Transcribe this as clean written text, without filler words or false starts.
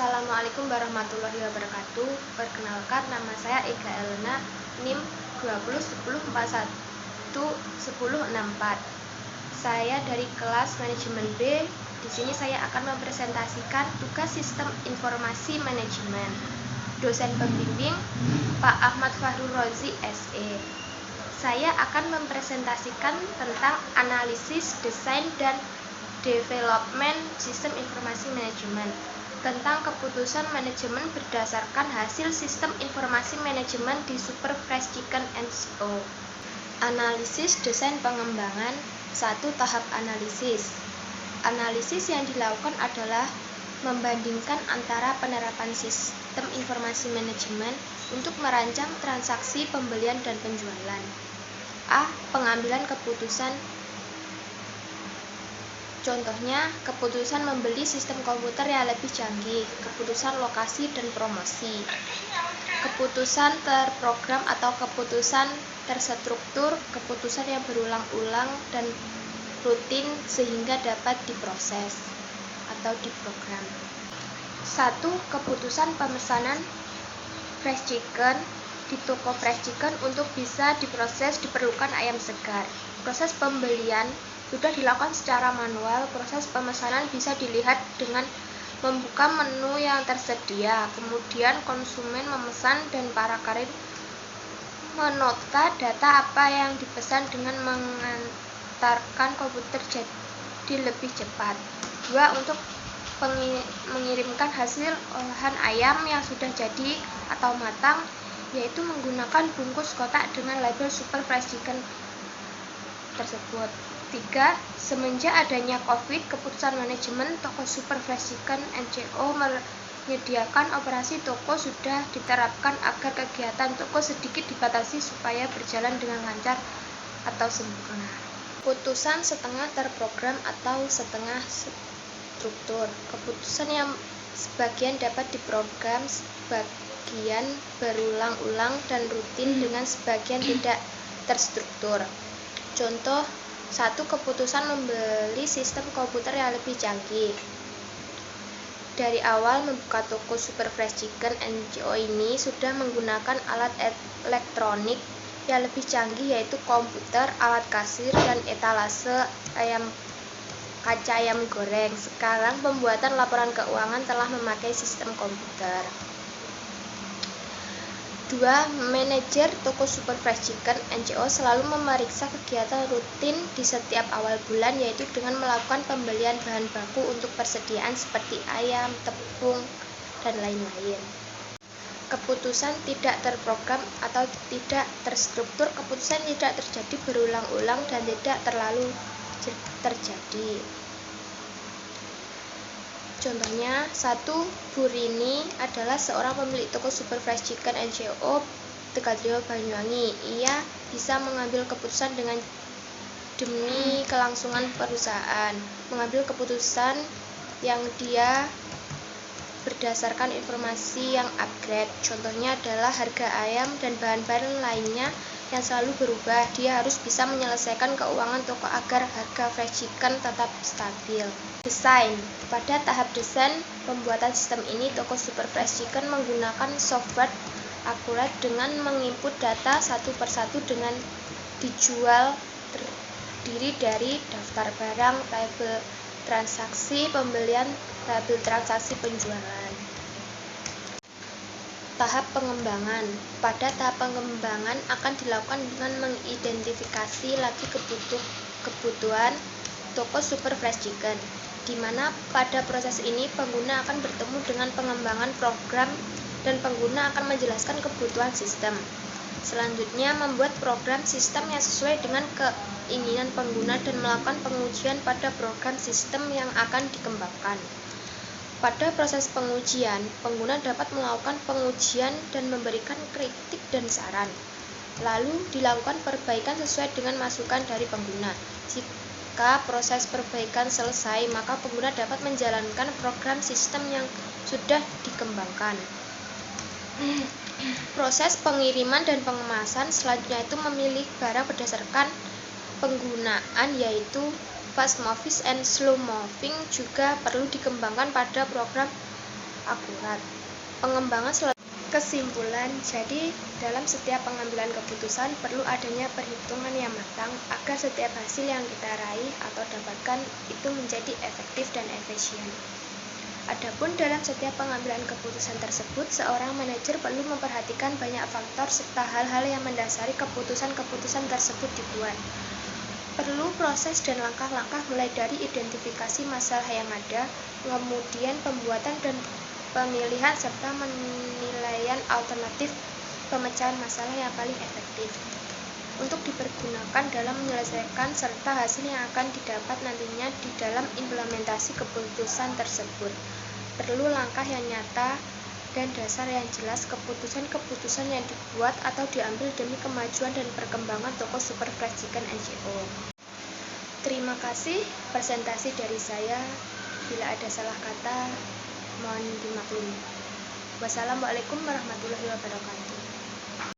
Assalamualaikum warahmatullahi wabarakatuh. Perkenalkan, nama saya Ega Elena, NIM 2010411064. Saya dari kelas manajemen B. Di sini saya akan mempresentasikan tugas sistem informasi manajemen. Dosen pembimbing Pak Ahmad Fahrul Rozi SE. Saya akan mempresentasikan tentang analisis, desain, dan development sistem informasi manajemen, tentang keputusan manajemen berdasarkan hasil sistem informasi manajemen di Super Fresh Chicken NGO. Analisis desain pengembangan. 1. Tahap analisis. Analisis yang dilakukan adalah membandingkan antara penerapan sistem informasi manajemen untuk merancang transaksi pembelian dan penjualan. A. Pengambilan keputusan. Contohnya, keputusan membeli sistem komputer yang lebih canggih, keputusan lokasi dan promosi, keputusan terprogram atau keputusan terstruktur, keputusan yang berulang-ulang dan rutin sehingga dapat diproses atau diprogram. 1. Keputusan pemesanan fresh chicken. Di toko fresh chicken untuk bisa diproses diperlukan ayam segar. Proses pembelian sudah dilakukan secara manual. Proses pemesanan bisa dilihat dengan membuka menu yang tersedia. Kemudian konsumen memesan dan para karir menota data apa yang dipesan dengan mengantarkan komputer jadi lebih cepat. 2. Untuk mengirimkan hasil olahan ayam yang sudah jadi atau matang, yaitu menggunakan bungkus kotak dengan label Super Fresh Chicken tersebut. 3. Semenjak adanya COVID, keputusan manajemen toko Super Fresh Chicken NGO menyediakan operasi toko sudah diterapkan agar kegiatan toko sedikit dibatasi supaya berjalan dengan lancar atau sempurna. Keputusan setengah terprogram atau setengah struktur. Keputusan yang sebagian dapat diprogram, sebagian berulang-ulang dan rutin dengan sebagian tidak terstruktur. Contoh, 1. Keputusan membeli sistem komputer yang lebih canggih. Dari awal membuka toko Super Fresh Chicken NGO ini sudah menggunakan alat elektronik yang lebih canggih, yaitu komputer, alat kasir, dan etalase kaca ayam goreng. Sekarang pembuatan laporan keuangan telah memakai sistem komputer. 2. Manajer toko Super Fresh Chicken NGO selalu memeriksa kegiatan rutin di setiap awal bulan, yaitu dengan melakukan pembelian bahan baku untuk persediaan seperti ayam, tepung, dan lain-lain. Keputusan tidak terprogram atau tidak terstruktur. Keputusan tidak terjadi berulang-ulang dan tidak terlalu terjadi. Contohnya, 1. Bu Rini adalah seorang pemilik toko Super Fresh Chicken NGO Tegalrejo Banyuwangi. Ia bisa mengambil keputusan demi kelangsungan perusahaan. Mengambil keputusan yang dia berdasarkan informasi yang upgrade. Contohnya adalah harga ayam dan bahan-bahan lainnya yang selalu berubah. Dia harus bisa menyelesaikan keuangan toko agar harga fresh chicken tetap stabil. Desain. Pada tahap desain pembuatan sistem ini, toko Super Fresh Chicken menggunakan software akurat dengan menginput data satu persatu dengan dijual terdiri dari daftar barang, tabel transaksi pembelian, tabel transaksi penjualan. Tahap pengembangan. Pada tahap pengembangan akan dilakukan dengan mengidentifikasi lagi kebutuhan toko Super Fresh Chicken, di mana pada proses ini pengguna akan bertemu dengan pengembangan program dan pengguna akan menjelaskan kebutuhan sistem. Selanjutnya, membuat program sistem yang sesuai dengan keinginan pengguna dan melakukan pengujian pada program sistem yang akan dikembangkan. Pada proses pengujian, pengguna dapat melakukan pengujian dan memberikan kritik dan saran. Lalu dilakukan perbaikan sesuai dengan masukan dari pengguna. Jika proses perbaikan selesai, maka pengguna dapat menjalankan program sistem yang sudah dikembangkan. Proses pengiriman dan pengemasan selanjutnya itu memilih barang berdasarkan penggunaan, yaitu fast moving and slow moving juga perlu dikembangkan pada program akurat. Pengembangan kesimpulan, jadi dalam setiap pengambilan keputusan perlu adanya perhitungan yang matang agar setiap hasil yang kita raih atau dapatkan itu menjadi efektif dan efisien. Adapun dalam setiap pengambilan keputusan tersebut, seorang manajer perlu memperhatikan banyak faktor serta hal-hal yang mendasari keputusan-keputusan tersebut dibuat. Perlu proses dan langkah-langkah mulai dari identifikasi masalah yang ada, kemudian pembuatan dan pemilihan serta penilaian alternatif pemecahan masalah yang paling efektif untuk dipergunakan dalam menyelesaikan serta hasil yang akan didapat nantinya di dalam implementasi keputusan tersebut. Perlu langkah yang nyata dan dasar yang jelas keputusan-keputusan yang dibuat atau diambil demi kemajuan dan perkembangan toko super racikan NGO. Terima kasih presentasi dari saya. Bila ada salah kata, mohon dimaklumi. Wassalamualaikum warahmatullahi wabarakatuh.